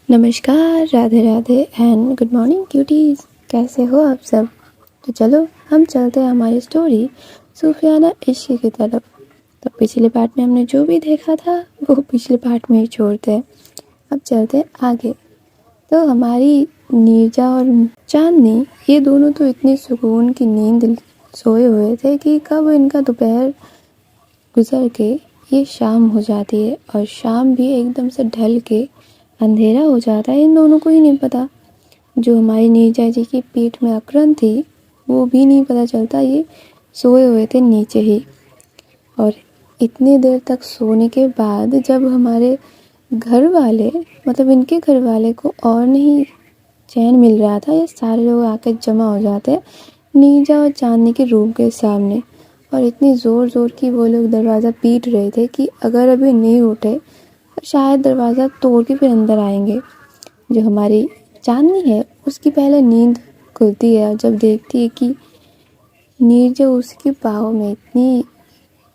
नमस्कार, Radhe Radhe and good morning cuties. कैसे हो आप सब? तो चलो हम चलते हैं हमारी स्टोरी सूफियाना इश्क की तरफ। तो पिछले पार्ट में हमने जो भी देखा था वो पिछले पार्ट में ही छोड़ते हैं। अब चलते हैं आगे। तो हमारी नीरजा और चांदनी ये दोनों तो इतनी सुकून की नींद सोए हुए थे कि कब इनका दोपहर गुजर के ये शाम हो जाती है और शाम भी एकदम से ढल के अंधेरा हो जाता है। इन दोनों को ही नहीं पता। जो हमारी नीरजा जी की पीठ में अकरन थी वो भी नहीं पता चलता, ये सोए हुए थे नीचे ही। और इतनी देर तक सोने के बाद जब हमारे घर वाले मतलब इनके घर वाले को और नहीं चैन मिल रहा था, ये सारे लोग आकर जमा हो जाते नीरजा और चांदनी के रूम के सामने। और इतनी ज़ोर ज़ोर की वो लोग दरवाज़ा पीट रहे थे कि अगर अभी नहीं उठे तो शायद दरवाज़ा तोड़ के फिर अंदर आएंगे। जो हमारी चांदनी है उसकी पहले नींद खुलती है और जब देखती है कि नीरजा उसकी बाहों में इतनी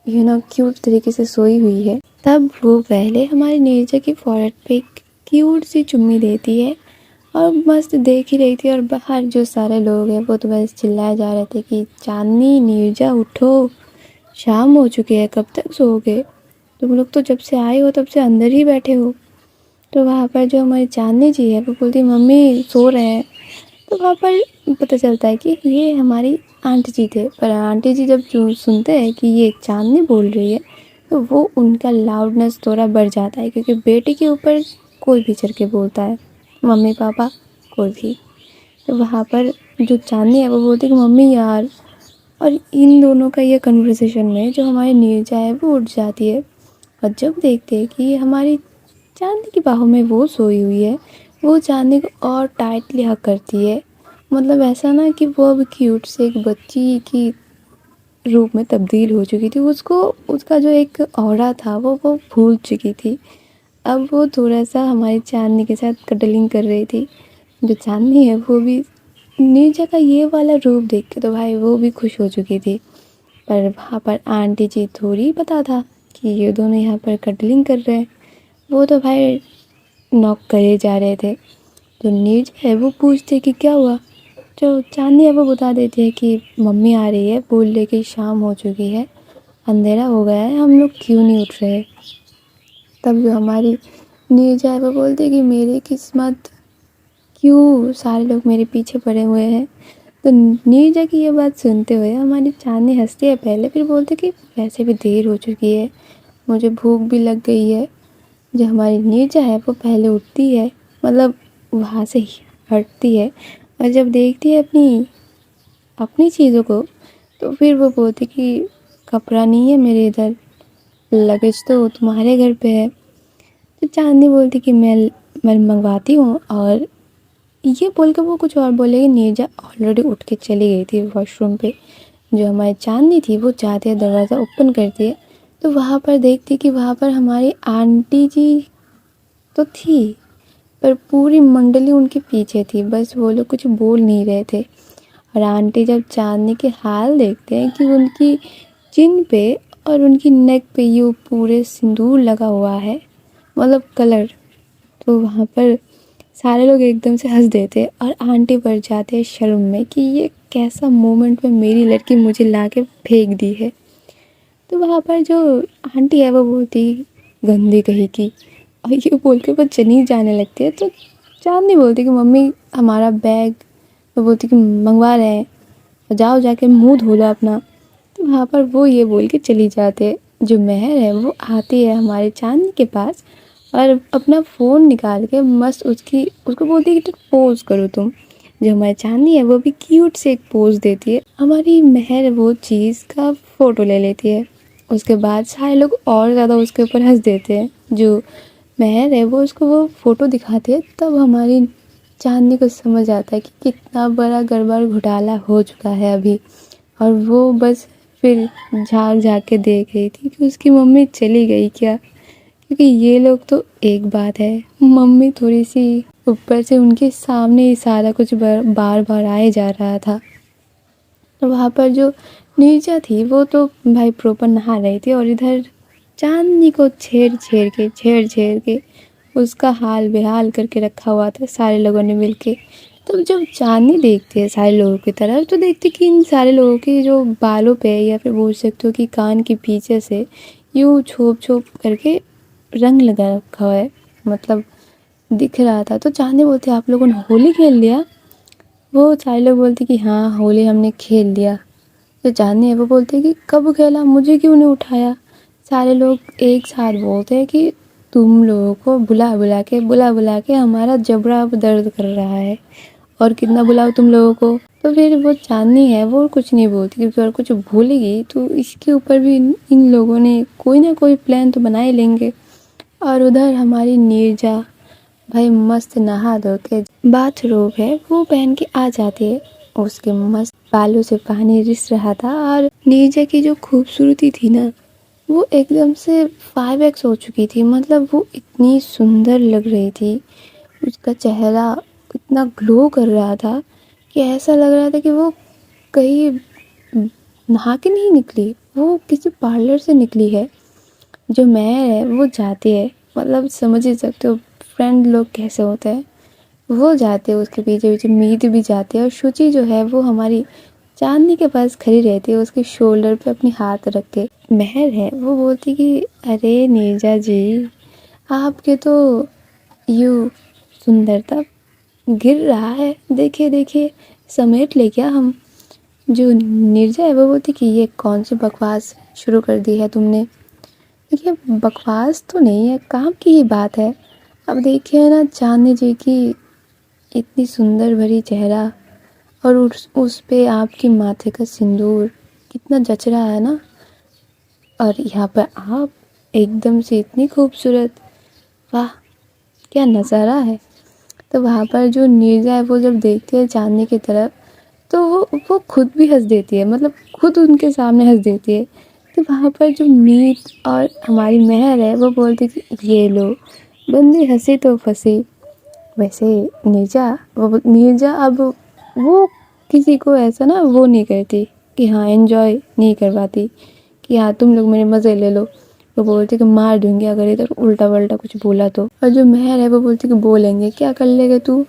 क्यूट तरीके से सोई हुई है, तब वो पहले हमारी नीरजा की फोrehead पे एक क्यूट सी चुम्मी देती है और मस्त देख ही रही थी। और बाहर जो सारे लोग हैं वो तो बस चिल्लाए जा रहे थे कि चांदनी, नीरजा उठो, शाम हो चुकी है, कब तक सोओगे? तुम लोग तो जब से आए हो तब से अंदर ही बैठे हो। तो वहाँ पर जो हमारी चांदनी जी है वो बोलती मम्मी सो रहे हैं। तो वहाँ पर पता चलता है कि ये हमारी आंटी जी थे। पर आंटी जी जब सुनते हैं कि ये चांदनी बोल रही है तो वो उनका लाउडनेस थोड़ा बढ़ जाता है, क्योंकि बेटे के ऊपर कोई भी चढ़ के बोलता है, मम्मी पापा कोई भी। तो वहाँ पर जो चांदनी है वो बोलती है कि मम्मी यार। और इन दोनों का ये कन्वर्सेशन में जो हमारी नीरजा है वो उठ जाती है और जब देखते हैं कि हमारी चांदनी की बाहों में वो सोई हुई है, वो चांदनी को और टाइटली हग करती है। मतलब ऐसा ना कि वो अब क्यूट से एक बच्ची की रूप में तब्दील हो चुकी थी। उसको उसका जो एक ऑरा था वो भूल चुकी थी। अब वो थोड़ा सा हमारी चांदनी के साथ कटलिंग कर रही थी। जो चांदनी है वो भी नीरजा का ये वाला रूप देख के तो भाई वो भी खुश हो चुकी थी। पर वहाँ पर आंटी जी थोड़ी पता था कि ये दोनों यहाँ पर कटलिंग कर रहे हैं। वो तो भाई नॉक करे जा रहे थे। जो नीरजा है वो पूछते कि क्या हुआ। जो चांदनी है वो बता देती है कि मम्मी आ रही है, बोल रही कि शाम हो चुकी है, अंधेरा हो गया है, हम लोग क्यों नहीं उठ रहे। तब जो हमारी नीरजा है वो बोलती है कि मेरी किस्मत, क्यों सारे लोग मेरे पीछे पड़े हुए हैं। तो नीरजा की ये बात सुनते हुए हमारी चांदनी हंसती है पहले, फिर बोलती कि वैसे भी देर हो चुकी है, मुझे भूख भी लग गई है। जो हमारी नीरजा है वो पहले उठती है, मतलब वहाँ से हटती है और जब देखती है अपनी अपनी चीज़ों को तो फिर वो बोलती कि कपड़ा नहीं है मेरे इधर, लगेज तो तुम्हारे घर पे है। तो चांदनी बोलती कि मैं मंगवाती हूँ। और ये बोल के वो कुछ और बोलेगी, नीरजा ऑलरेडी उठ के चली गई थी वॉशरूम पे। जो हमारी चांदनी थी वो जाते हैं दरवाज़ा ओपन करती है तो वहाँ पर देखती कि वहाँ पर हमारी आंटी जी तो थी पर पूरी मंडली उनके पीछे थी, बस वो लोग कुछ बोल नहीं रहे थे। और आंटी जब चांदनी के हाल देखते हैं कि उनकी चिन पे और उनकी नेक पे ये पूरे सिंदूर लगा हुआ है, मतलब कलर, तो वहाँ पर सारे लोग एकदम से हंस देते और आंटी बढ़ जाते हैं शर्म में कि ये कैसा मोमेंट में मेरी लड़की मुझे ला के फेंक दी है। तो वहाँ पर जो आंटी है वो बोलती गंदी कहीं की, और ये बोल के वो चली जाने लगती है। तो चांदनी बोलती कि मम्मी हमारा बैग, वो बोलती कि मंगवा रहे हैं, जाओ जाके मुंह धो लो अपना। तो वहाँ पर वो ये बोल के चली जाते। जो मेहर है वो आती है हमारे चांदनी के पास और अपना फ़ोन निकाल के मस्त उसको बोलती है कि पोज़ करो तुम। जो हमारी चांदनी है वो भी क्यूट से एक पोज़ देती है। हमारी मेहर वो चीज़ का फ़ोटो ले लेती है। उसके बाद सारे लोग और ज़्यादा उसके ऊपर हंस देते हैं। जो मेहर है वो उसको वो फ़ोटो दिखाती है, तब हमारी चांदनी को समझ आता है कि कितना बड़ा गड़बड़ घोटाला हो चुका है अभी। और वो बस फिर झाँक झाँक के देख रही थी कि उसकी मम्मी चली गई क्या, क्योंकि ये लोग तो एक बात है, मम्मी थोड़ी सी ऊपर से उनके सामने ही सारा कुछ बार बार आए जा रहा था। तो वहाँ पर जो नीरजा थी वो तो भाई प्रॉपर नहा रही थी और इधर चांदनी को छेड़ छेड़ के उसका हाल बेहाल करके रखा हुआ था सारे लोगों ने मिलके। तो जब चांदनी देखती है सारे लोगों की तरफ तो देखती कि इन सारे लोगों के जो बालों पे या फिर बोल सकते हो कि कान के पीछे से यूँ छोप छोप करके रंग लगा रखा हुआ है, मतलब दिख रहा था। तो चांदनी बोलती आप लोगों ने होली खेल लिया? वो सारे लोग बोलते कि हाँ होली हमने खेल लिया। तो चांदनी है वो बोलते कि कब खेला, मुझे क्यों नहीं उठाया? सारे लोग एक साथ बोलते हैं कि तुम लोगों को बुला बुला के हमारा जबड़ा अब दर्द कर रहा है और कितना बुलाओ तुम लोगों को। तो फिर वो चांदनी है वो कुछ नहीं बोलती क्योंकि अगर कुछ भूलेगी तो इसके ऊपर भी इन लोगों ने कोई ना कोई प्लान तो बना ही लेंगे। और उधर हमारी नीरजा भाई मस्त नहा धो के बाथरोब है वो पहन के आ जाती है। उसके मस्त बालों से पानी रिस रहा था और नीरजा की जो खूबसूरती थी ना वो एकदम से 5x हो चुकी थी। मतलब वो इतनी सुंदर लग रही थी, उसका चेहरा इतना ग्लो कर रहा था कि ऐसा लग रहा था कि वो कहीं नहा के नहीं निकली, वो किसी पार्लर से निकली है। जो मेहर है वो जाती है, मतलब समझ ही सकते हो फ्रेंड लोग कैसे होते हैं, वो जाते हैं उसके पीछे पीछे, मीत भी जाती है। और शुचि जो है वो हमारी चांदनी के पास खड़ी रहती है उसके शोल्डर पे अपनी हाथ रख के। मेहर है वो बोलती कि अरे नीरजा जी आपके तो यूँ सुंदरता गिर रहा है, देखिए देखिए समेट ले क्या हम। जो नीरजा है वो बोलती कि ये कौन सी बकवास शुरू कर दी है तुमने? देखिए बकवास तो नहीं है, काम की ही बात है। अब देखिए ना चांदनी जी की इतनी सुंदर भरी चेहरा और उस पे आपकी माथे का सिंदूर कितना जच रहा है ना। और यहाँ पर आप एकदम से इतनी खूबसूरत, वाह क्या नज़ारा है। तो वहाँ पर जो नीरजा है वो जब देखती है चांदनी की तरफ तो वो खुद भी हंस देती है, मतलब खुद उनके सामने हंस देती है। तो वहाँ पर जो मीत और हमारी मेहर है वो बोलती कि ये लो बंदी हंसी तो फंसी। वैसे नीरजा अब वो किसी को ऐसा ना वो नहीं करती कि हाँ एंजॉय नहीं करवाती कि हाँ तुम लोग मेरे मज़े ले लो। वो बोलती कि मार दूंगी अगर इधर उल्टा वल्टा कुछ बोला तो। और जो मेहर है वो बोलती कि बोलेंगे क्या कर लेगा तू।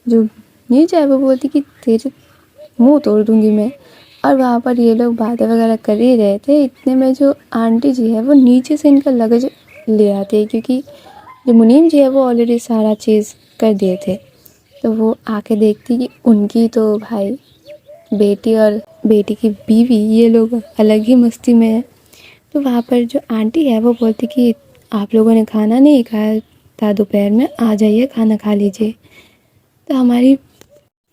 जो नीरजा है वो बोलती कि तेरे मुंह तोड़ दूंगी मैं। और वहाँ पर ये लोग बातें वगैरह कर ही रहे थे, इतने में जो आंटी जी है वो नीचे से इनका लगेज ले आते हैं क्योंकि जो मुनीम जी है वो ऑलरेडी सारा चीज़ कर दिए थे। तो वो आके देखती कि उनकी तो भाई बेटी और बेटी की बीवी ये लोग अलग ही मस्ती में है। तो वहाँ पर जो आंटी है वो बोलती कि आप लोगों ने खाना नहीं खाया था दोपहर में, आ जाइए खाना खा लीजिए। तो हमारी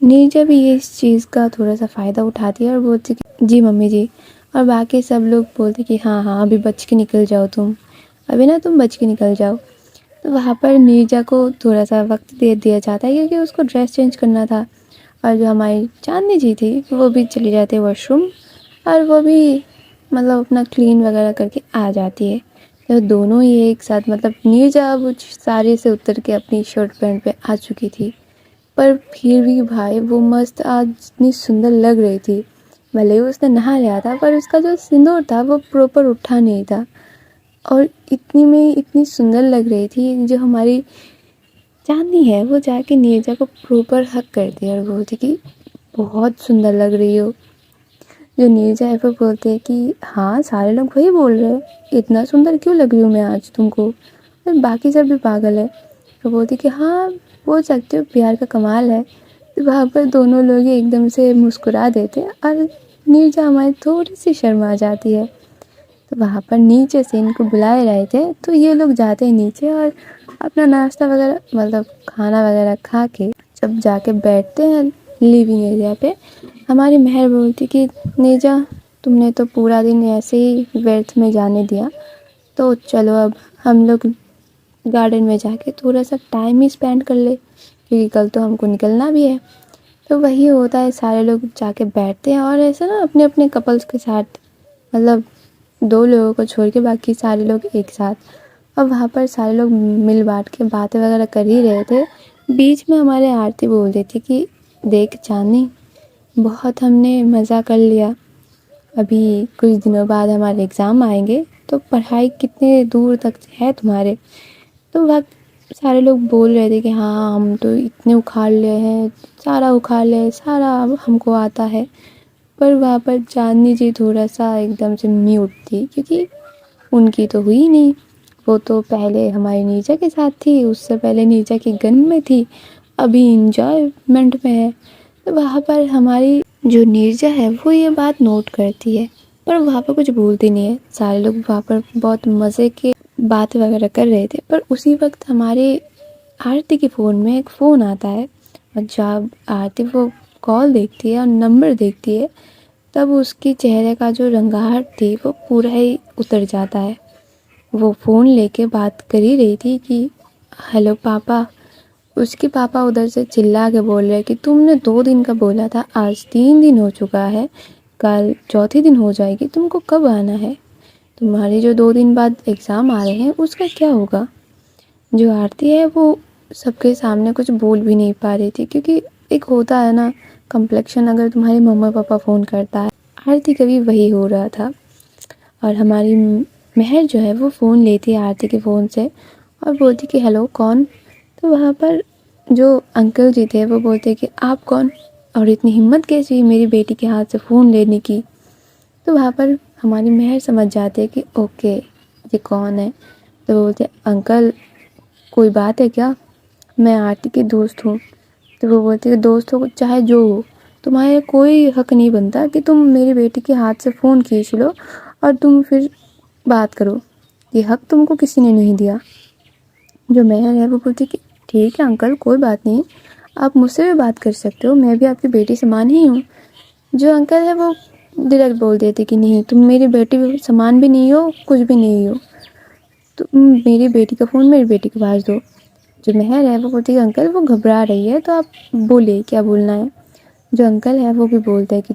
नीरजा भी ये इस चीज़ का थोड़ा सा फ़ायदा उठाती है और बोलती कि जी मम्मी जी। और बाकी सब लोग बोलते कि हाँ हाँ अभी बच के निकल जाओ तुम, अभी ना तुम बच के निकल जाओ। तो वहाँ पर नीरजा को थोड़ा सा वक्त दे दिया जाता है क्योंकि उसको ड्रेस चेंज करना था। और जो हमारी चांदनी जी थी वो भी चली जाती है वॉशरूम और वो भी मतलब अपना क्लीन वगैरह करके आ जाती है। तो दोनों ही एक साथ, मतलब नीरजा अब साड़ी से उतर के अपनी शर्ट पैंट पे आ चुकी थी, पर फिर भी भाई वो मस्त आज इतनी सुंदर लग रही थी। भले ही उसने नहा लिया था पर उसका जो सिंदूर था वो प्रॉपर उठा नहीं था और इतनी में इतनी सुंदर लग रही थी। जो हमारी चांदनी है वो जाके नीरजा को प्रॉपर हक करती है और बोलती कि बहुत सुंदर लग रही हो। जो नीरजा है वो बोलते हैं कि हाँ सारे लोग वही बोल रहे हैं, इतना सुंदर क्यों लग रही हूँ मैं आज तुमको, और बाकी सब भी पागल है। तो बोलती कि हाँ बोल सकते हो, प्यार का कमाल है। तो वहाँ पर दोनों लोग एकदम से मुस्कुरा देते हैं और नीरजा हमारी थोड़ी सी शर्मा जाती है। तो वहाँ पर नीचे से इनको बुलाए रहे थे तो ये लोग जाते हैं नीचे और अपना नाश्ता वगैरह मतलब खाना वगैरह खा के जब जाके बैठते हैं लिविंग एरिया पे, हमारी मेहर बोलती कि नीरजा तुमने तो पूरा दिन ऐसे ही व्यर्थ में जाने दिया, तो चलो अब हम लोग गार्डन में जाके थोड़ा सा टाइम ही स्पेंड कर ले क्योंकि कल तो हमको निकलना भी है। तो वही होता है, सारे लोग जाके बैठते हैं और ऐसा ना अपने अपने कपल्स के साथ, मतलब 2 लोगों को छोड़ के बाकी सारे लोग एक साथ। और वहाँ पर सारे लोग मिल बांट के बातें वगैरह कर ही रहे थे। बीच में हमारे आरती बोल रही थी कि देख चांदनी बहुत हमने मज़ा कर लिया, अभी कुछ दिनों बाद हमारे एग्ज़ाम आएंगे तो पढ़ाई कितने दूर तक है तुम्हारे। तो वक्त सारे लोग बोल रहे थे कि हाँ हम तो इतने उखाड़ लिए हैं, सारा उखाड़ लिए, सारा हमको आता है। पर वहाँ पर चांदनी जी थोड़ा सा एकदम से म्यूट थी, क्योंकि उनकी तो हुई नहीं। वो तो पहले हमारी नीचा के साथ थी, उससे पहले नीचा की गन में थी, अभी इंजॉयमेंट में है। तो वहाँ पर हमारी जो नीरजा है वो ये बात नोट करती है, पर वहाँ पर कुछ बोलती नहीं है। सारे लोग वहाँ पर बहुत मज़े के बात वगैरह कर रहे थे, पर उसी वक्त हमारे आरती के फ़ोन में एक फ़ोन आता है, और जब आरती वो कॉल देखती है और नंबर देखती है, तब उसके चेहरे का जो रंगाहट थी वो पूरा ही उतर जाता है। वो फ़ोन लेके बात कर ही रही थी कि हेलो पापा। उसके पापा उधर से चिल्ला के बोल रहे कि तुमने 2 दिन का बोला था, आज 3 दिन हो चुका है, कल चौथे दिन हो जाएगी, तुमको कब आना है? तुम्हारे जो 2 दिन बाद एग्ज़ाम आ रहे हैं उसका क्या होगा? जो आरती है वो सबके सामने कुछ बोल भी नहीं पा रही थी, क्योंकि एक होता है ना कम्प्लेक्शन, अगर तुम्हारे मम्मा पापा फ़ोन करता है, आरती का भी वही हो रहा था। और हमारी महर जो है वो फ़ोन लेती है आरती के फ़ोन से और बोलती कि हेलो कौन? तो वहाँ पर जो अंकल जी थे वो बोलते कि आप कौन, और इतनी हिम्मत कैसी हुई मेरी बेटी के हाथ से फ़ोन लेने की? तो वहाँ पर हमारी महर समझ जाते कि ओके ये कौन है। तो वो बोलते अंकल कोई बात है क्या? मैं आरती की दोस्त हूँ। तो वो बोलती है दोस्त हो चाहे जो हो, तुम्हारे कोई हक नहीं बनता कि तुम मेरी बेटी के हाथ से फ़ोन खींच लो और तुम फिर बात करो, ये हक तुमको किसी ने नहीं दिया। जो महर है वो बोलती कि ठीक है अंकल कोई बात नहीं, आप मुझसे भी बात कर सकते हो, मैं भी आपकी बेटी समान ही हूँ। जो अंकल है वो डायरेक्ट बोल देते कि नहीं तुम मेरी बेटी समान भी नहीं हो, कुछ भी नहीं हो, तुम मेरी बेटी का फ़ोन मेरी बेटी के पास दो। जो महर है वो बोलती है अंकल वो घबरा रही है तो आप बोले क्या बोलना है। जो अंकल है वो भी बोलते हैं कि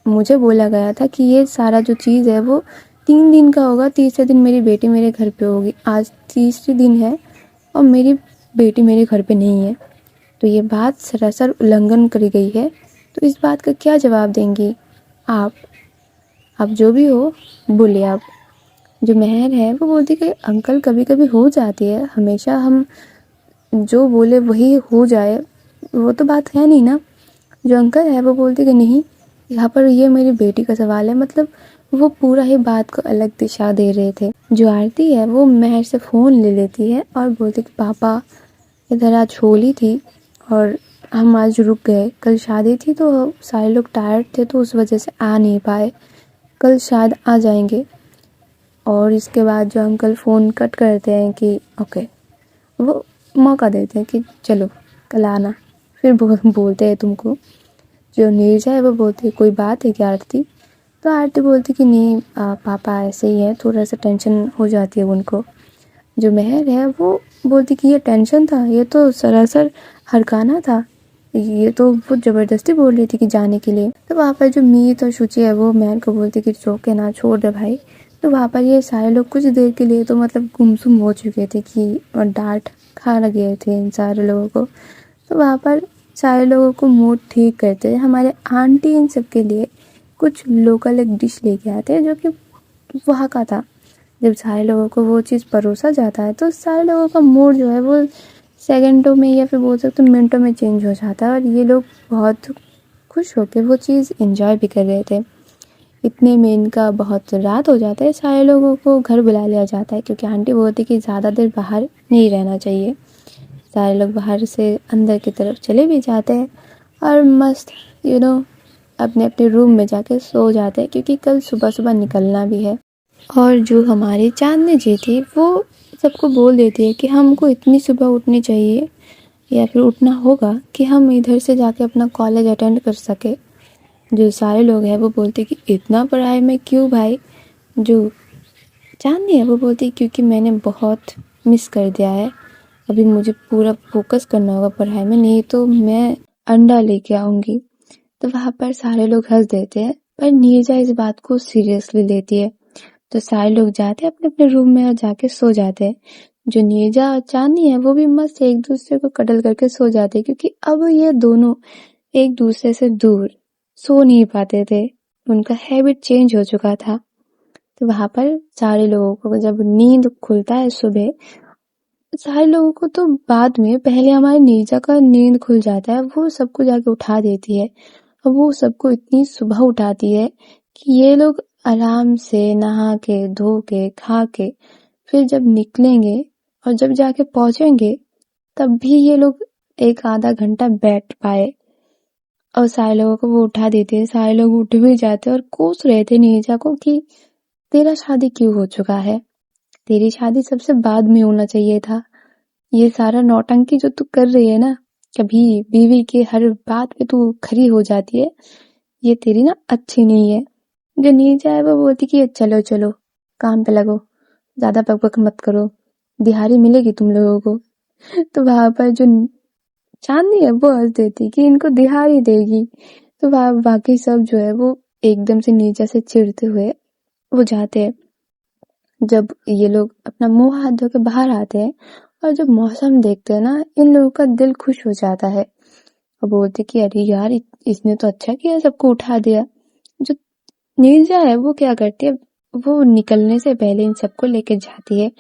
मुझे बोला गया था कि ये सारा जो चीज़ है वो 3 दिन का होगा, तीसरे दिन मेरी बेटी मेरे घर पे होगी, आज तीसरी दिन है और मेरी बेटी मेरे घर पे नहीं है, तो ये बात सरासर उल्लंघन करी गई है। तो इस बात का क्या जवाब देंगी आप जो भी हो बोले आप। जो महर है वो बोलती कि अंकल कभी कभी हो जाती है, हमेशा हम जो बोले वही हो जाए वो तो बात है नहीं ना। जो अंकल है वो बोलते कि नहीं, यहाँ पर ये मेरी बेटी का सवाल है, मतलब वो पूरा ही बात को अलग दिशा दे रहे थे। जो आरती है वो महर से फ़ोन ले लेती है और बोलती कि पापा इधर आज होली थी और हम आज रुक गए, कल शादी थी तो सारे लोग टायर्ड थे तो उस वजह से आ नहीं पाए, कल शायद आ जाएंगे। और इसके बाद जो अंकल फ़ोन कट करते हैं कि ओके, वो मौका देते हैं कि चलो कल आना, फिर बोलते हैं तुमको। जो नीरजा है वो बोलती है कोई बात है क्या आरती? तो आरती बोलती कि नहीं पापा ऐसे ही है, थोड़ा सा टेंशन हो जाती है उनको। जो महर है वो बोलती कि ये टेंशन था, ये तो सरासर हरकाना था, ये तो वो ज़बरदस्ती बोल रही थी कि जाने के लिए। तो वहाँ पर जो मीत और शुचि है वो महर को बोलती कि रोके ना, छोड़ दे भाई। तो वहाँ पर ये सारे लोग कुछ देर के लिए तो मतलब गुमसुम हो चुके थे कि और डांट खा गए थे इन सारे लोगों को। तो वहाँ पर सारे लोगों को मूड ठीक करते हैं हमारे आंटी इन सब के लिए कुछ लोकल एक डिश लेके आते हैं जो कि वहाँ का था। जब सारे लोगों को वो चीज़ परोसा जाता है तो सारे लोगों का मूड जो है वो सेकंडों में या फिर बोल सकते हो मिनटों में चेंज हो जाता है, और ये लोग बहुत खुश होकर वो चीज़ एंजॉय भी कर रहे थे। इतने में इनका बहुत रात हो जाता है, सारे लोगों को घर बुला लिया जाता है क्योंकि आंटी बोलती कि ज़्यादा देर बाहर नहीं रहना चाहिए। सारे लोग बाहर से अंदर की तरफ चले भी जाते हैं और मस्त अपने अपने रूम में जाके सो जाते हैं, क्योंकि कल सुबह सुबह निकलना भी है। और जो हमारी चांदनी जी थी वो सबको बोल देती है कि हमको इतनी सुबह उठनी चाहिए या फिर उठना होगा कि हम इधर से जाके अपना कॉलेज अटेंड कर सके। जो सारे लोग हैं वो बोलते कि इतना पढ़ाई में क्यों भाई? जो चांदनी है वो बोलती क्योंकि मैंने बहुत मिस कर दिया है, अभी मुझे पूरा फोकस करना होगा पढ़ाई में, नहीं तो मैं अंडा लेके आऊँगी। तो वहाँ पर सारे लोग हंस देते हैं, पर नीरजा इस बात को सीरियसली लेती है। तो सारे लोग जाते हैं अपने अपने रूम में और जाके सो जाते हैं। जो नीरजा और चांदनी है वो भी मस्त एक दूसरे को कटल करके सो जाते हैं, क्योंकि अब ये दोनों एक दूसरे से दूर सो नहीं पाते थे, उनका हैबिट चेंज हो चुका था। तो वहाँ पर सारे लोगों को जब नींद खुलता है सुबह, सारे लोगों को तो बाद में, पहले हमारे नीरजा का नींद खुल जाता है, वो सबको जाके उठा देती है और वो सबको इतनी सुबह उठाती है कि ये लोग आराम से नहा के धो के खा के फिर जब निकलेंगे और जब जाके पहुंचेंगे तब भी ये लोग एक आधा घंटा बैठ पाए। और सारे लोगों को वो उठा देते हैं, सारे लोग उठ भी जाते और कोस रहे थे नीरजा को कि तेरा शादी क्यों हो चुका है, तेरी शादी सबसे बाद में होना चाहिए था। ये सारा नौटंकी जो तू कर रही है ना, कभी बीवी के हर बात पे तू खरी हो जाती है, ये तेरी ना अच्छी नहीं है। जो नीरजा है वो बोलती कि चलो चलो काम पे लगो, ज्यादा बकबक मत करो, दिहाड़ी मिलेगी तुम लोगों को। तो वहां पर जो चांदनी है वो हंस देती कि इनको दिहाड़ी देगी। तो वहां बाकी सब जो है वो एकदम से नीरजा से चिढ़ते हुए वो जाते हैं। जब ये लोग अपना मुंह हाथ धो के बाहर आते हैं और जब मौसम देखते हैं ना, इन लोगों का दिल खुश हो जाता है और बोलते कि अरे यार इसने तो अच्छा किया, सबको उठा दिया। जो नीरजा है वो क्या करती है, वो निकलने से पहले इन सबको लेके जाती है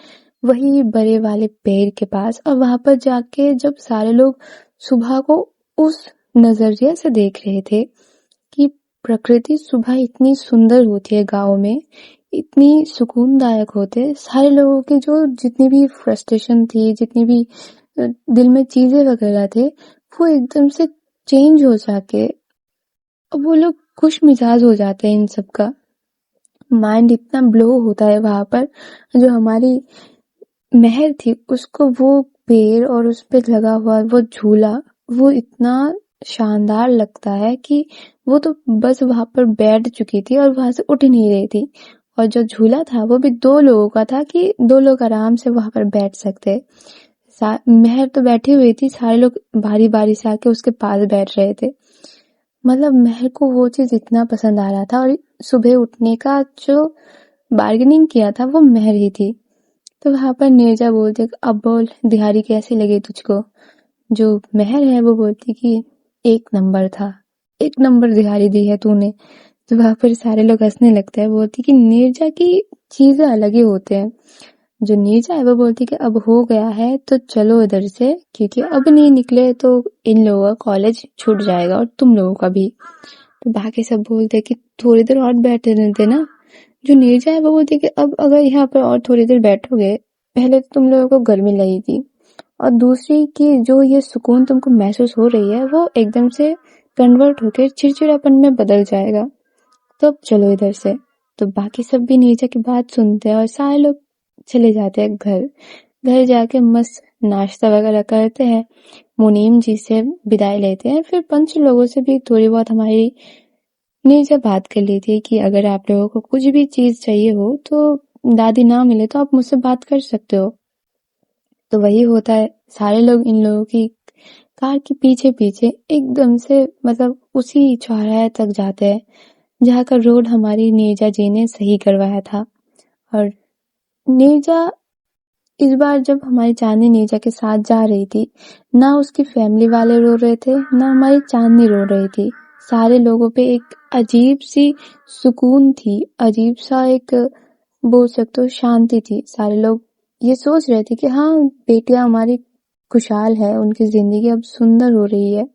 वही बड़े वाले पेड़ के पास, और वहां पर जाके जब सारे लोग सुबह को उस नजरिए से देख रहे थे कि प्रकृति सुबह इतनी सुंदर होती है गाँव में, इतनी सुकूनदायक होते, सारे लोगों के जो जितनी भी फ्रस्ट्रेशन थी, जितनी भी दिल में चीजें वगैरह थे, वो एकदम से चेंज हो जाके वो लोग खुश मिजाज हो जाते हैं। इन सब का माइंड इतना ब्लो होता है वहां पर। जो हमारी महर थी उसको वो पेड़ और उस पे लगा हुआ वो झूला वो इतना शानदार लगता है कि वो तो बस वहां पर बैठ चुकी थी और वहां से उठ नहीं रही थी। और जो झूला था वो भी 2 लोगों का था कि 2 लोग आराम से वहां पर बैठ सकते। महर तो बैठी हुई थी, सारे लोग बारी बारी से आके उसके पास बैठ रहे थे। मतलब महर को वो चीज इतना पसंद आ रहा था, और सुबह उठने का जो बार्गेनिंग किया था वो महर ही थी। तो वहां पर नीरजा बोलती अब बोल दिहाड़ी कैसी लगी तुझको। जो महर है वो बोलती कि 1 नंबर था, 1 नंबर दिहाड़ी दी है तूने। तो वहां पर सारे लोग हंसने लगते हैं, बोलती कि नीरजा की चीजें अलग ही होते हैं। जो नीरजा है वो बोलती कि अब हो गया है तो चलो इधर से, क्योंकि अब नहीं निकले तो इन लोगों का कॉलेज छूट जाएगा और तुम लोगों का भी। तो बाकी सब बोलते कि थोड़ी देर और बैठे रहते ना। जो नीरजा है वो बोलती कि अब अगर यहाँ पर और थोड़ी देर बैठोगे, पहले तो तुम लोगों को गर्मी लगेगी और दूसरी कि जो ये सुकून तुमको महसूस हो रही है वो एकदम से कन्वर्ट होकर चिड़चिड़ापन में बदल जाएगा। तो अब चलो इधर से। तो बाकी सब भी नीरजा की बात सुनते हैं और सारे लोग चले जाते हैं घर। घर जाके मस्त नाश्ता वगैरह करते हैं, मुनीम जी से विदाई लेते हैं। फिर पंच लोगों से भी थोड़ी बहुत हमारी नीरजा बात कर ली थी कि अगर आप लोगों को कुछ भी चीज चाहिए हो तो दादी ना मिले तो आप मुझसे बात कर सकते हो। तो वही होता है, सारे लोग इन लोगों की कार के पीछे पीछे एकदम से मतलब उसी चौराहे तक जाते हैं जहाँ का रोड हमारी नीरजा जी ने सही करवाया था। और नीरजा इस बार जब हमारी चांदनी नीरजा के साथ जा रही थी, ना उसकी फैमिली वाले रो रहे थे ना हमारी चांदनी रो रही थी। सारे लोगों पे एक अजीब सी सुकून थी, अजीब सा एक बोल सकते हो शांति थी। सारे लोग ये सोच रहे थे कि हाँ बेटियां हमारी खुशहाल है, उनकी जिंदगी अब सुंदर हो रही है,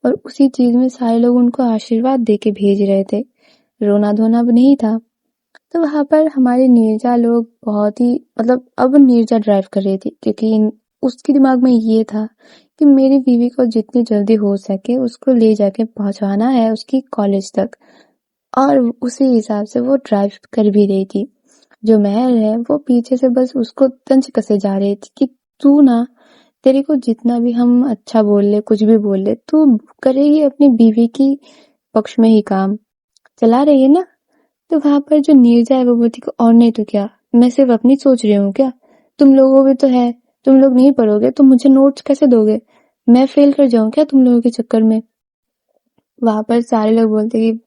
और उसी चीज में सारे लोग उनको आशीर्वाद देके भेज रहे थे। रोना धोना अब नहीं था। तो वहां पर हमारे नीरजा लोग बहुत ही मतलब अब नीरजा ड्राइव कर रही थी, क्योंकि उसके दिमाग में ये था कि मेरी बीवी को जितनी जल्दी हो सके उसको ले जाके पहुंचाना है उसकी कॉलेज तक, और उसी हिसाब से वो ड्राइव कर भी रही थी। जो महर है वो पीछे से बस उसको तंज कसे जा रही थी कि तू ना, तेरे को जितना भी हम अच्छा बोल ले कुछ भी बोल ले, तू करेगी अपनी बीवी की पक्ष में ही काम, चला रही है ना। तो वहां पर जो नीरजा है वो बोलती कि और नहीं तो क्या, मैं सिर्फ अपनी सोच रही हूँ क्या, तुम लोगों भी तो है, तुम लोग नहीं पढ़ोगे तो मुझे नोट्स कैसे दोगे, मैं फेल कर जाऊं क्या तुम लोगों के चक्कर में। वहां पर सारे लोग बोलते कि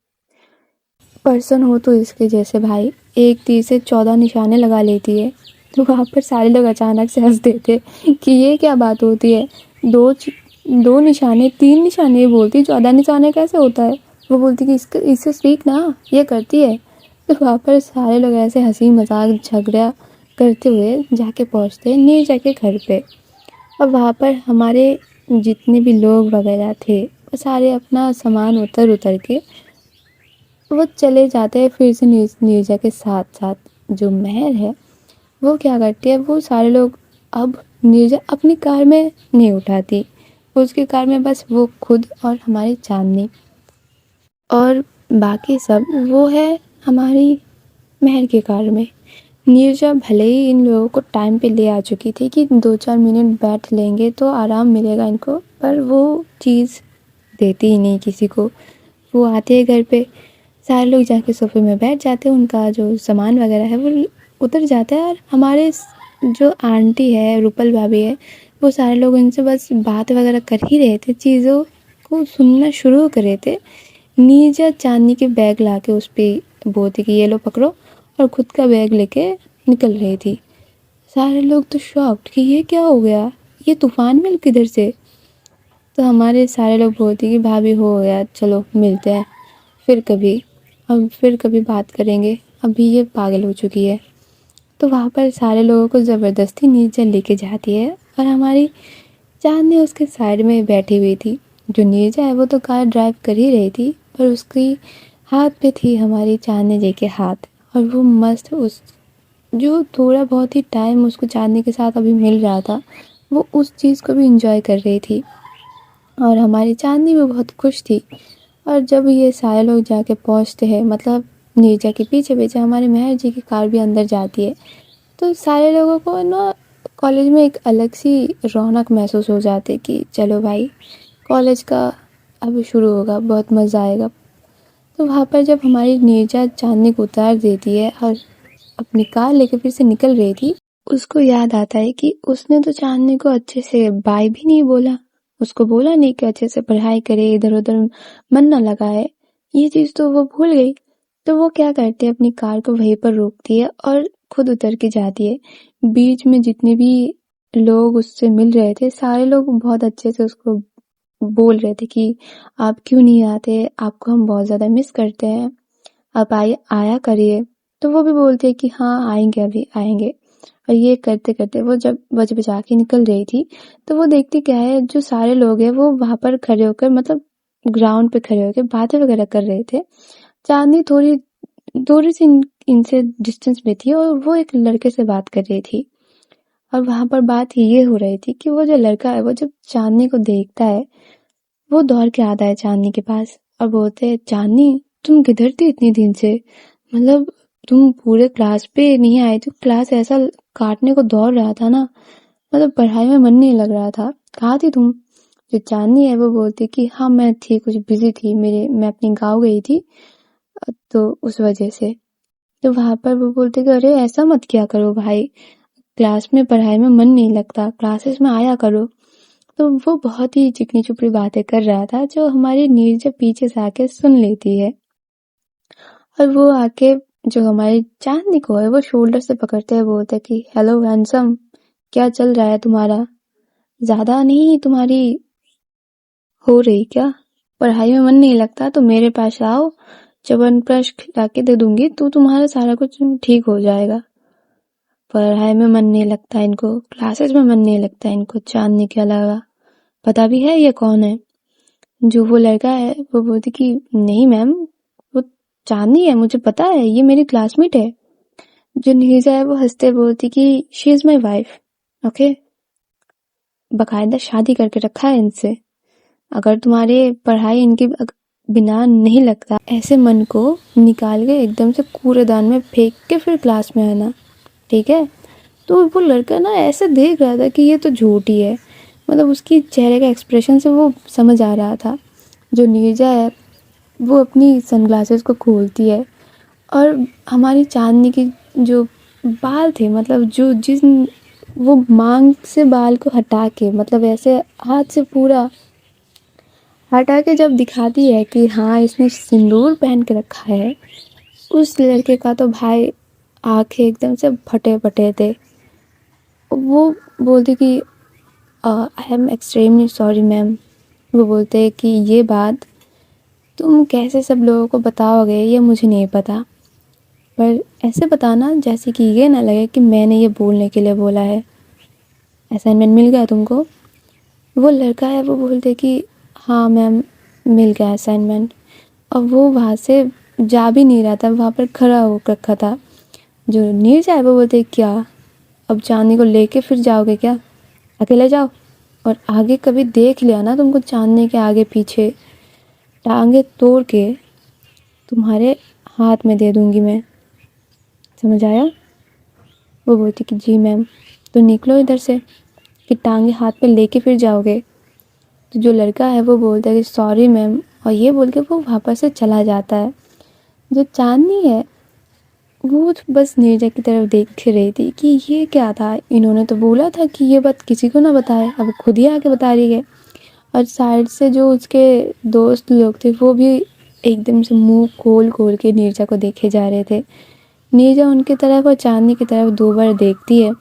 पर्सन हो तो इसके जैसे भाई, एक तीर से 14 निशाने लगा लेती है। तो वहां पर सारे लोग अचानक से हंस देते कि ये क्या बात होती है, दो निशाने 3 निशाने, ये बोलती 14 निशाने कैसे होता है। वो बोलती कि इससे सीख ना, ये करती है। तो वहां पर सारे लोग ऐसे हंसी मजाक झगड़ा करते हुए जाके पहुँचते हैं नीरजा के घर पे। और वहाँ पर हमारे जितने भी लोग वगैरह थे वो सारे अपना सामान उतर के वो चले जाते हैं फिर से नीरजा के साथ साथ। जो महर है वो क्या करती है, वो सारे लोग अब नीरजा अपनी कार में नहीं उठाती, उसकी कार में बस वो खुद और हमारी चांदनी और बाकी सब वो है हमारी महर की कार में। नीरजा भले ही इन लोगों को टाइम पे ले आ चुकी थी कि 2-4 मिनट बैठ लेंगे तो आराम मिलेगा इनको, पर वो चीज़ देती ही नहीं किसी को। वो आते हैं घर पे, सारे लोग जाके सोफे में बैठ जाते हैं, उनका जो सामान वगैरह है वो उतर जाता है। और हमारे जो आंटी है, रूपल भाभी है, वो सारे लोग उनसे बस बात वगैरह कर ही रहे थे, चीज़ों को सुनना शुरू कर रहे थे। नीरजा चांदनी के बैग लाके उस पर बोलती कि ये लो पकड़ो, और खुद का बैग लेके निकल रही थी। सारे लोग तो शॉक्ड कि ये क्या हो गया, ये तूफान मिल किधर से। तो हमारे सारे लोग बोलते कि भाभी हो गया, चलो मिलते हैं फिर कभी बात करेंगे, अभी ये पागल हो चुकी है। तो वहाँ पर सारे लोगों को ज़बरदस्ती नीचे लेके जाती है और हमारी चांदनी उसके साइड में बैठी हुई थी। जो नीरजा है वो तो कार ड्राइव कर ही रही थी, पर उसकी हाथ पे थी हमारी चांदनी जी के हाथ, और वो मस्त उस जो थोड़ा बहुत ही टाइम उसको चांदनी के साथ अभी मिल रहा था वो उस चीज़ को भी इंजॉय कर रही थी। और हमारी चांदनी भी बहुत खुश थी। और जब ये सारे लोग जाके पहुंचते हैं, मतलब नीरजा के पीछे पीछे हमारे महर जी की कार भी अंदर जाती है, तो सारे लोगों को ना कॉलेज में एक अलग सी रौनक महसूस हो जाती है कि चलो भाई कॉलेज का अब शुरू होगा, बहुत मज़ा आएगा। तो वहाँ पर जब हमारी नीरजा चांदनी को उतार देती है और अपनी कार लेके फिर से निकल रही थी, उसको याद आता है कि उसने तो चांदनी को अच्छे से बाय भी नहीं बोला, उसको बोला नहीं कि अच्छे से पढ़ाई करे, इधर उधर मन न लगाए, ये चीज़ तो वो भूल गई। तो वो क्या करती है, अपनी कार को वहीं पर रोकती है और खुद उतर के जाती है। बीच में जितने भी लोग उससे मिल रहे थे सारे लोग बहुत अच्छे से उसको बोल रहे थे कि आप क्यों नहीं आते, आपको हम बहुत ज़्यादा मिस करते हैं, आप आया करिए। तो वो भी बोलते हैं कि हाँ आएंगे, अभी आएंगे। और ये करते करते वो जब बजा के निकल रही थी तो वो देखती क्या है, जो सारे लोग हैं वो वहाँ पर खड़े होकर, मतलब ग्राउंड पे खड़े होकर बातें वगैरह कर रहे थे। चांदनी थोड़ी थोड़ी सी इनसे डिस्टेंस में थी और वो एक लड़के से बात कर रही थी। और वहाँ पर बात ये हो रही थी कि वो जो लड़का है वो जब चांदनी को देखता है वो दौड़ के आता है चांदनी के पास और बोलते हैं, चांदनी तुम किधर थी इतनी दिन से, मतलब तुम पूरे क्लास पे नहीं आई थी, क्लास ऐसा काटने को दौड़ रहा था ना, मतलब पढ़ाई में मन नहीं लग रहा था, कहाँ थी तुम। जो चांदनी है वो बोलती कि हाँ मैं थी, कुछ बिजी थी, मैं अपने गाँव गई थी तो उस वजह से। तो वहां पर वो बोलते कि अरे ऐसा मत किया करो भाई, क्लास में पढ़ाई में मन नहीं लगता, क्लासेस में आया करो। तो वो बहुत ही चिकनी चुपड़ी बातें कर रहा था जो हमारी नीरजा पीछे से आके सुन लेती है। और वो आके जो हमारी चांदनी को है वो शोल्डर से पकड़ते हैं, बोलते है कि हेलो हैंडसम, क्या चल रहा है तुम्हारा, ज्यादा नहीं तुम्हारी हो रही क्या, पढ़ाई में मन नहीं लगता तो मेरे पास आओ, च्यवनप्राश खिला के दे दूंगी तो तुम्हारा सारा कुछ ठीक हो जाएगा। पढ़ाई में मन नहीं लगता इनको, क्लासेस में मन नहीं लगता इनको चांदनी के अलावा। पता भी है ये कौन है। जो वो लड़का है वो बोलती कि नहीं मैम, वो चांदनी है, मुझे पता है, ये मेरी क्लासमेट है। जो नीरजा है वो हंसते बोलती कि she is my wife, okay, बकायदा शादी करके रखा है इनसे। अगर तुम्हारे पढ़ाई इनके बिना नहीं लगता, ऐसे मन को निकाल के एकदम से कूड़ेदान में फेंक के फिर क्लास में आना, ठीक है। तो वो लड़का ना ऐसे देख रहा था कि ये तो झूठी है, मतलब उसकी चेहरे का एक्सप्रेशन से वो समझ आ रहा था। जो नीरजा है वो अपनी सनग्लासेस को खोलती है और हमारी चांदनी की जो बाल थे, मतलब जो जिस वो मांग से बाल को हटा के, मतलब ऐसे हाथ से पूरा हटा के जब दिखाती है कि हाँ इसने सिंदूर पहन के रखा है, उस लड़के का तो भाई आंखें एकदम से फटे फटे थे। वो बोलती कि I am extremely sorry ma'am. वो बोलते हैं कि ये बात तुम कैसे सब लोगों को बताओगे ये मुझे नहीं पता, पर ऐसे बताना जैसे कि ये ना लगे कि मैंने ये बोलने के लिए बोला है। असाइनमेंट मिल गया तुमको? वो लड़का है वो बोलते कि हाँ मैम मिल गया असाइनमेंट। और वो वहाँ से जा भी नहीं रहा था, वहाँ पर खड़ा हो रखा था। जो नीरजा है वो बोलते क्या अब चांदनी को लेके फिर जाओगे क्या? अकेले जाओ, और आगे कभी देख लिया ना तुमको चांदनी के आगे पीछे, टांगे तोड़ के तुम्हारे हाथ में दे दूंगी मैं, समझ आया? वो बोलती कि जी मैम। तो निकलो इधर से, कि टांगे हाथ पे लेके फिर जाओगे। तो जो लड़का है वो बोलता है कि सॉरी मैम, और ये बोल के वो वापस से चला जाता है। जो चांदनी है वो बस नीरजा की तरफ देख रही थी कि ये क्या था, इन्होंने तो बोला था कि ये बात किसी को ना बताए, अब खुद ही आके बता रही है। और साइड से जो उसके दोस्त लोग थे वो भी एकदम से मुंह खोल खोल के नीरजा को देखे जा रहे थे। नीरजा उनकी तरफ और चांदनी की तरफ 2 बार देखती है,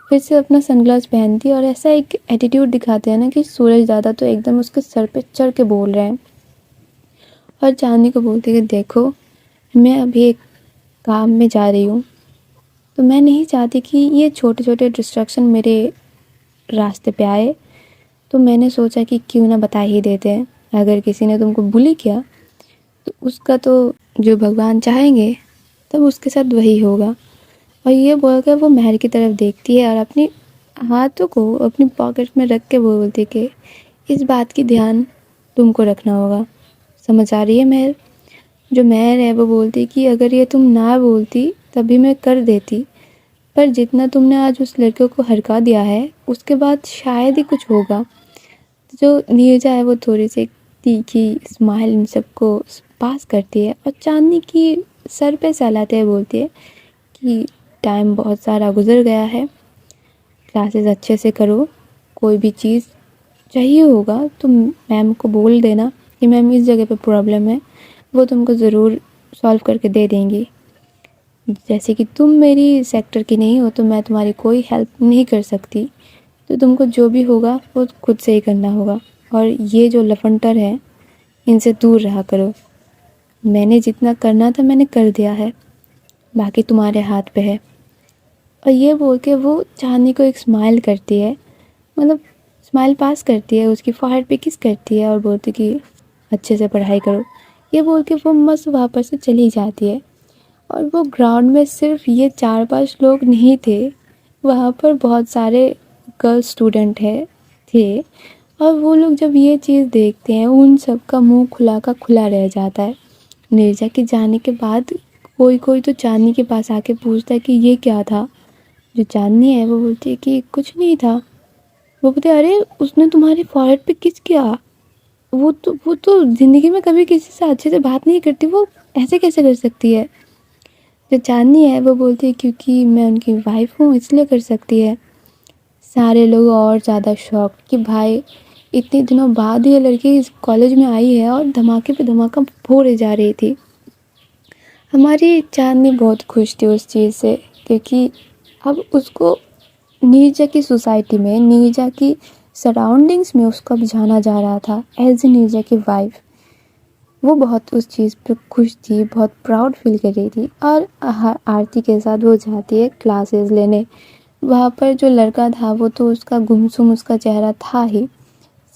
फिर से अपना सनग्लास पहनती है और ऐसा एक एटीट्यूड दिखाते हैं ना कि सूरज दादा तो एकदम उसके सर पे चढ़ के बोल रहे हैं। और चांदनी को बोलती है कि देखो मैं अभी एक काम में जा रही हूँ, तो मैं नहीं चाहती कि ये छोटे छोटे डिस्ट्रैक्शन मेरे रास्ते पे आए, तो मैंने सोचा कि क्यों ना बता ही देते हैं। अगर किसी ने तुमको बुली किया तो उसका तो जो भगवान चाहेंगे तब उसके साथ वही होगा। और ये बोलकर वो महल की तरफ देखती है और अपनी हाथों को अपनी पॉकेट में रख के बोलती कि इस बात की ध्यान तुमको रखना होगा, समझ आ रही है महल? जो महल है वो बोलती कि अगर ये तुम ना बोलती तभी मैं कर देती, पर जितना तुमने आज उस लड़के को हरका दिया है उसके बाद शायद ही कुछ होगा। जो नीरजा है वो थोड़ी सी तीखी स्माइल इन सबको पास करती है और चांदनी की सर पे सहलाते हुए बोलती है कि टाइम बहुत सारा गुजर गया है, क्लासेस अच्छे से करो, कोई भी चीज़ चाहिए होगा तो मैम को बोल देना कि मैम इस जगह पे प्रॉब्लम है, वो तुमको ज़रूर सॉल्व करके दे देंगी। जैसे कि तुम मेरी सेक्टर की नहीं हो तो मैं तुम्हारी कोई हेल्प नहीं कर सकती, तो तुमको जो भी होगा वो खुद से ही करना होगा। और ये जो लफंटर है इनसे दूर रहा करो, मैंने जितना करना था मैंने कर दिया है, बाकी तुम्हारे हाथ पे है। और ये बोल के वो चांदनी को एक स्माइल करती है, मतलब स्माइल पास करती है, उसकी फोrehead पे किस करती है और बोलती कि अच्छे से पढ़ाई करो। ये बोल के वो मस्त वापस से चली जाती है। और वो ग्राउंड में सिर्फ ये 4-5 लोग नहीं थे, वहाँ पर बहुत सारे गर्ल स्टूडेंट थे। और वो लोग जब ये चीज़ देखते हैं उन सब का मुंह खुला का खुला रह जाता है। नीरजा के जाने के बाद कोई कोई तो चांदनी के पास आके पूछता है कि ये क्या था। जो चांदनी है वो बोलती है कि कुछ नहीं था। वो बोलते अरे उसने तुम्हारी फॉरहेड पे किस किया, वो तो ज़िंदगी में कभी किसी से अच्छे से बात नहीं करती, वो ऐसे कैसे कर सकती है। जो चांदनी है वो बोलती है क्योंकि मैं उनकी वाइफ हूँ इसलिए कर सकती है। सारे लोग और ज़्यादा शॉक कि भाई इतने दिनों बाद ये लड़की इस कॉलेज में आई है और धमाके पे धमाका फोड़े जा रही थी। हमारी चांदनी बहुत खुश थी उस चीज़ से, क्योंकि अब उसको नीरजा की सोसाइटी में, नीरजा की सराउंडिंग्स में उसको अब जाना जा रहा था एज ए नीरजा की वाइफ। वो बहुत उस चीज़ पे खुश थी, बहुत प्राउड फील कर रही थी। और आरती के साथ वो जाती है क्लासेस लेने। वहाँ पर जो लड़का था वो तो उसका गुमसुम उसका चेहरा था ही,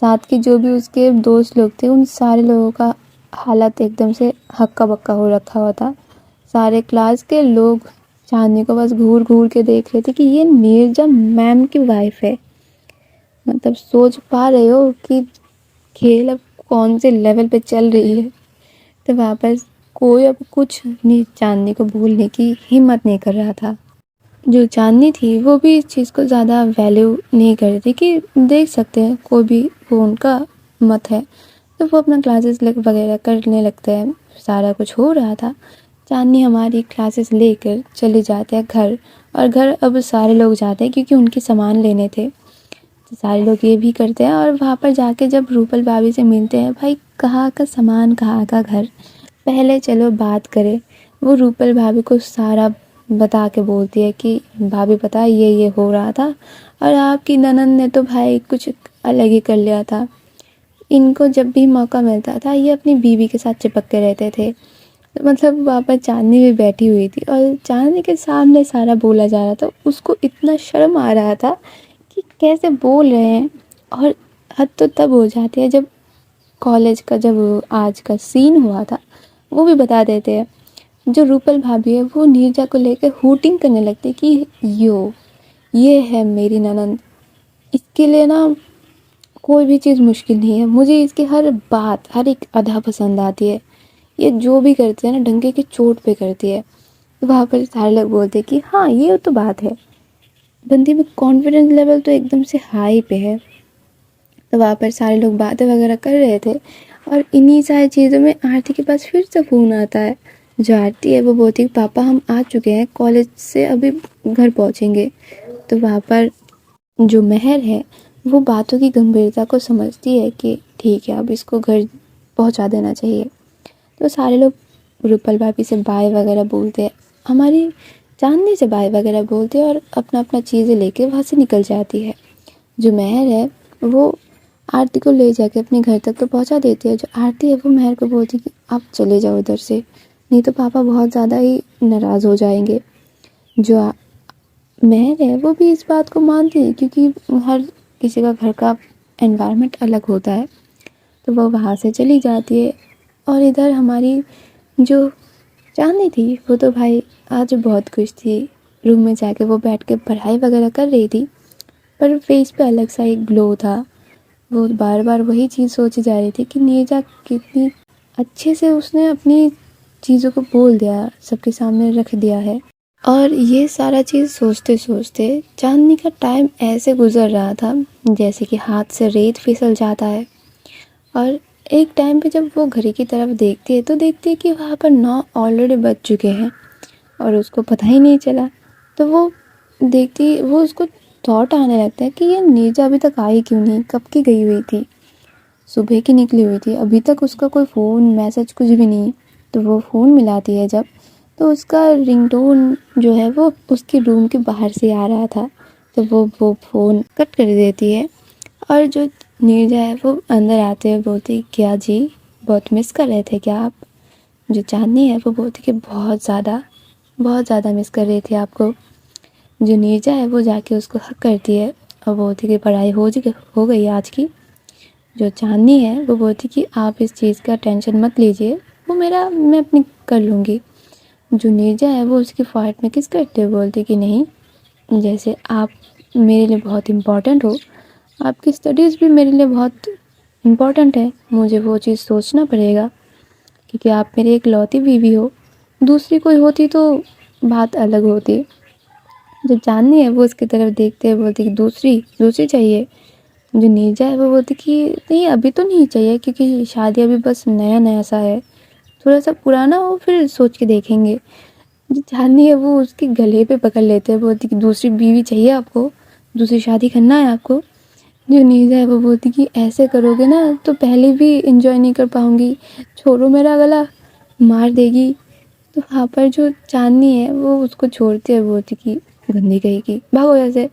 साथ के जो भी उसके दोस्त लोग थे उन सारे लोगों का हालत एकदम से हक्का बक्का हो रखा हुआ था। सारे क्लास के लोग चांदनी को बस घूर घूर के देख रहे थे कि ये नीरजा मैम की वाइफ है। मतलब सोच पा रहे हो कि खेल अब कौन से लेवल पे चल रही है। तो वापस कोई अब कुछ नहीं चांदनी को बोलने की हिम्मत नहीं कर रहा था। जो चांदनी थी वो भी इस चीज़ को ज़्यादा वैल्यू नहीं कर रही थी कि देख सकते हैं कोई भी, वो उनका मत है, तो वो अपना क्लासेस वगैरह करने लगते हैं। सारा कुछ हो रहा था। चांदनी हमारी क्लासेस लेकर चले जाते हैं घर, और घर अब सारे लोग जाते हैं क्योंकि उनके सामान लेने थे, तो सारे लोग ये भी करते हैं। और वहाँ पर जाके जब रूपल भाभी से मिलते हैं, भाई कहाँ का सामान कहाँ का घर, पहले चलो बात करें। वो रूपल भाभी को सारा बता के बोलती है कि भाभी पता है ये हो रहा था, और आपकी ननद ने तो भाई कुछ अलग ही कर लिया था। इनको जब भी मौका मिलता था ये अपनी बीवी के साथ चिपक के रहते थे, मतलब वहाँ पर चाँदनी भी बैठी हुई थी और चाँदनी के सामने सारा बोला जा रहा था। उसको इतना शर्म आ रहा था कि कैसे बोल रहे हैं। और हद तो तब हो जाती है जब कॉलेज का जब आज का सीन हुआ था वो भी बता देते हैं। जो रूपल भाभी है वो नीरजा को लेकर हूटिंग करने लगती है कि ये है मेरी ननंद, इसके लिए ना कोई भी चीज़ मुश्किल नहीं है, मुझे इसकी हर बात हर एक अदा पसंद आती है, ये जो भी करती है ना डंके की चोट पे करती है। तो वहाँ पर सारे लोग बोलते हैं कि हाँ ये तो बात है, बंदी में कॉन्फिडेंस लेवल तो एकदम से हाई पे है। तो वहाँ पर सारे लोग बातें वगैरह कर रहे थे और इन्हीं सारी चीज़ों में आरती के पास फिर से फ़ोन आता है। जो आरती है वो बोलती है पापा हम आ चुके हैं, कॉलेज से अभी घर पहुँचेंगे। तो वहाँ पर जो महर है वो बातों की गंभीरता को समझती है कि ठीक है अब इसको घर पहुँचा देना चाहिए। तो सारे लोग रूपल भाभी से बाय वगैरह बोलते हैं, हमारी चांदनी से बाय वगैरह बोलते हैं और अपना अपना चीज़ें लेके वहाँ से निकल जाती है। जो महर है वो आरती को ले जाके अपने घर तक तो पहुँचा देती है। जो आरती है वो महर को बोलती है कि आप चले जाओ इधर से, नहीं तो पापा बहुत ज़्यादा ही नाराज़ हो जाएंगे। जो महर है वो भी इस बात को मानती है क्योंकि हर किसी का घर का एनवायरनमेंट अलग होता है। तो वो वहाँ से चली जाती है। और इधर हमारी जो चांदनी थी वो तो भाई आज बहुत खुश थी। रूम में जाके वो बैठ के पढ़ाई वगैरह कर रही थी, पर फेस पे अलग सा एक ग्लो था। वो बार बार वही चीज़ सोची जा रही थी कि नीरजा कितनी अच्छे से उसने अपनी चीज़ों को बोल दिया, सबके सामने रख दिया है। और ये सारा चीज़ सोचते सोचते चांदनी का टाइम ऐसे गुजर रहा था जैसे कि हाथ से रेत फिसल जाता है। और एक टाइम पे जब वो घड़ी की तरफ देखती है तो देखती है कि वहाँ पर 9 ऑलरेडी बज चुके हैं और उसको पता ही नहीं चला। तो वो देखती, वो उसको थॉट आने लगता है कि ये नीरजा अभी तक आई क्यों नहीं, कब की गई हुई थी, सुबह की निकली हुई थी, अभी तक उसका कोई फ़ोन मैसेज कुछ भी नहीं। तो वो फ़ोन मिलाती है जब, तो उसका रिंगटोन जो है वो उसके रूम के बाहर से आ रहा था। तो वो फ़ोन कट कर देती है और जो नीरजा है वो अंदर आते हुए बोलती क्या जी बहुत मिस कर रहे थे क्या आप। जो चांदनी है वो बोलती कि बहुत ज़्यादा मिस कर रही थी आपको। जो नीरजा है वो जाके उसको हक करती है और बोलती कि पढ़ाई हो गई आज की। जो चांदनी है वो बोलती कि आप इस चीज़ का टेंशन मत लीजिए, वो मैं अपनी कर लूँगी। जो नीरजा है वो उसकी फ़ॉरहेड में किस करते हुए बोलती कि नहीं, जैसे आप मेरे लिए बहुत इम्पोर्टेंट हो, आपकी स्टडीज़ भी मेरे लिए बहुत इम्पोर्टेंट है, मुझे वो चीज़ सोचना पड़ेगा क्योंकि आप मेरी इकलौती बीवी हो, दूसरी कोई होती तो बात अलग होती। जो चांदनी है वो उसकी तरफ देखते हुए बोलती कि दूसरी चाहिए। जो नीरजा है वो बोलती कि नहीं अभी तो नहीं चाहिए क्योंकि शादी अभी बस नया सा है, थोड़ा सा पुराना हो फिर सोच के देखेंगे। जो चांदनी है वो उसके गले पे पकड़ लेते हैं, बोलती कि दूसरी बीवी चाहिए आपको, दूसरी शादी करना है आपको। जो नीरजा है वो बोलती कि ऐसे करोगे ना तो पहले भी इंजॉय नहीं कर पाऊँगी, छोड़ो मेरा गला, मार देगी। तो वहाँ पर जो चांदनी है वो उसको छोड़ते हुए बोलती कि गंदी कहेगी भागो ऐसे।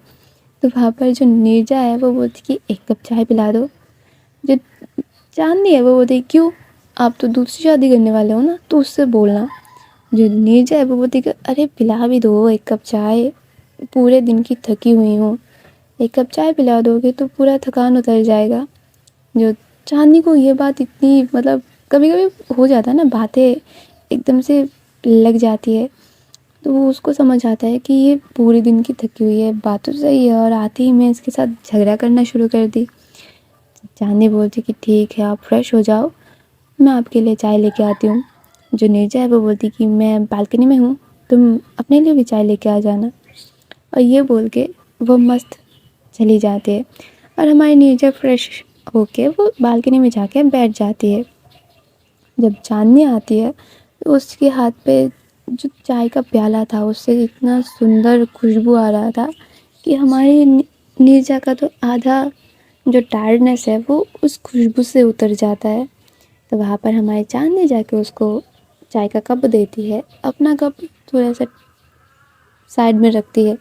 तो वहाँ पर जो नीरजा है वो बोलती कि एक कप चाय पिला दो। जो चांदनी है वो बोलती क्यों, आप तो दूसरी शादी करने वाले हो ना, तो उससे बोलना। जो नीरजा है वो बोलती कि अरे पिला भी दो एक कप चाय, पूरे दिन की थकी हुई हूँ, एक कप चाय पिला दोगे तो पूरा थकान उतर जाएगा। जो चांदनी को ये बात इतनी मतलब कभी कभी हो जाता है ना, बातें एकदम से लग जाती है, तो वो उसको समझ आता है कि ये पूरे दिन की थकी हुई है, बात तो सही है, और आते ही मैं इसके साथ झगड़ा करना शुरू कर दी। चांदनी बोलती कि ठीक है आप फ्रेश हो जाओ, मैं आपके लिए चाय लेके आती हूँ। जो नीरजा है वो बोलती कि मैं बालकनी में हूँ, तुम अपने लिए भी चाय लेके आ जाना। और ये बोल के वो मस्त चली जाती है और हमारी नीरजा फ्रेश होके वो बालकनी में जाके बैठ जाती है। जब चांदनी आती है तो उसके हाथ पे जो चाय का प्याला था उससे इतना सुंदर खुशबू आ रहा था कि हमारी नीरजा का तो आधा जो टायर्डनेस है वो उस खुशबू से उतर जाता है। तो वहाँ पर हमारी चांदनी जाके उसको चाय का कप देती है, अपना कप थोड़ा सा साइड में रखती है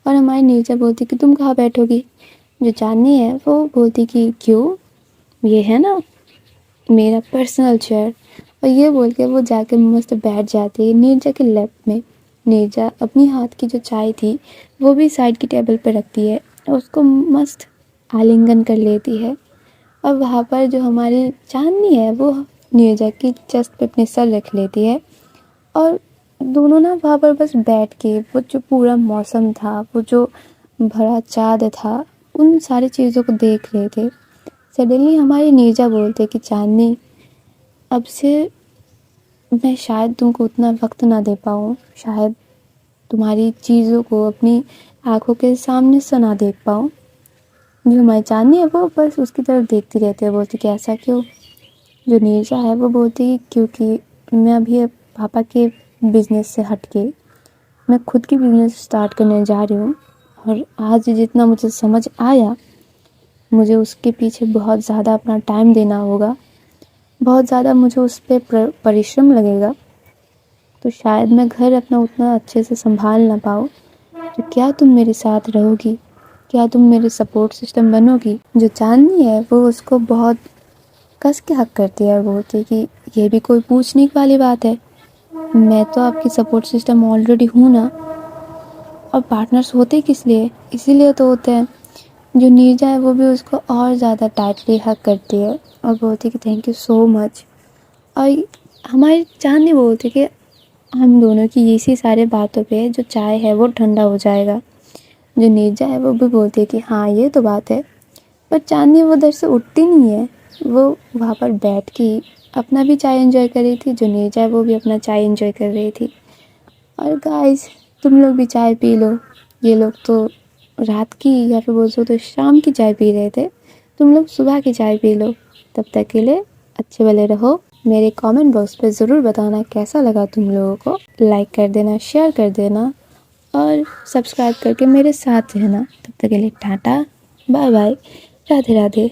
और हमारी नीरजा बोलती कि तुम कहाँ बैठोगी। जो चांदनी है वो बोलती कि क्यों, ये है ना मेरा पर्सनल चेयर, और ये बोल के वो जाके मस्त बैठ जाती है नीरजा के लैप में। नीरजा अपनी हाथ की जो चाय थी वो भी साइड की टेबल पर रखती है और उसको मस्त आलिंगन कर लेती है। और वहाँ पर जो हमारी चांदनी है वो नीरजा की चेस्ट पे अपने सर रख लेती है और दोनों ना वहाँ पर बस बैठ के वो जो पूरा मौसम था, वो जो भरा चाँद था, उन सारी चीज़ों को देख रहे थे। सडनली हमारी नीरजा बोलते कि चांदनी, अब से मैं शायद तुमको उतना वक्त ना दे पाऊँ, शायद तुम्हारी चीज़ों को अपनी आँखों के सामने से ना देख पाऊँ। जो हमारी चांदनी है वो बस उसकी तरफ देखती रहती है, बोलती कि ऐसा क्यों। जो नीरजा है वो बोलती क्योंकि मैं अभी पापा के बिज़नेस से हट के मैं खुद की बिज़नेस स्टार्ट करने जा रही हूँ और आज जितना मुझे समझ आया, मुझे उसके पीछे बहुत ज़्यादा अपना टाइम देना होगा, बहुत ज़्यादा मुझे उस पर परिश्रम लगेगा, तो शायद मैं घर अपना उतना अच्छे से संभाल ना पाऊँ। तो क्या तुम मेरे साथ रहोगी? क्या तुम मेरे सपोर्ट सिस्टम बनोगी? जो चांदनी है वो उसको बहुत कस के हक करती है और बोलती है कि ये भी कोई पूछने वाली बात है, मैं तो आपकी सपोर्ट सिस्टम ऑलरेडी हूँ ना। और पार्टनर्स होते किस लिए? इसीलिए तो होते हैं। जो नीरजा है वो भी उसको और ज़्यादा टाइटली हक करती है और बोलती है कि थैंक यू सो मच। और हमारी चांदनी बोलती है कि हम दोनों की इसी सारे बातों पे जो चाय है वो ठंडा हो जाएगा। जो नीरजा है वो भी बोलती है कि हाँ ये तो बात है, पर चांदनी वो उधर से उठती नहीं है, वो वहाँ पर बैठ के अपना भी चाय एंजॉय कर रही थी। जो नीरजा है वो भी अपना चाय एंजॉय कर रही थी। और गाइस, तुम लोग भी चाय पी लो। ये लोग तो रात की या फिर बोल सकते तो शाम की चाय पी रहे थे, तुम लोग सुबह की चाय पी लो। तब तक के लिए अच्छे वाले रहो। मेरे कमेंट बॉक्स पे ज़रूर बताना कैसा लगा तुम लोगों को। लाइक कर देना, शेयर कर देना और सब्सक्राइब करके मेरे साथ रहना। तब तक के लिए टाटा, बाय बाय, राधे राधे।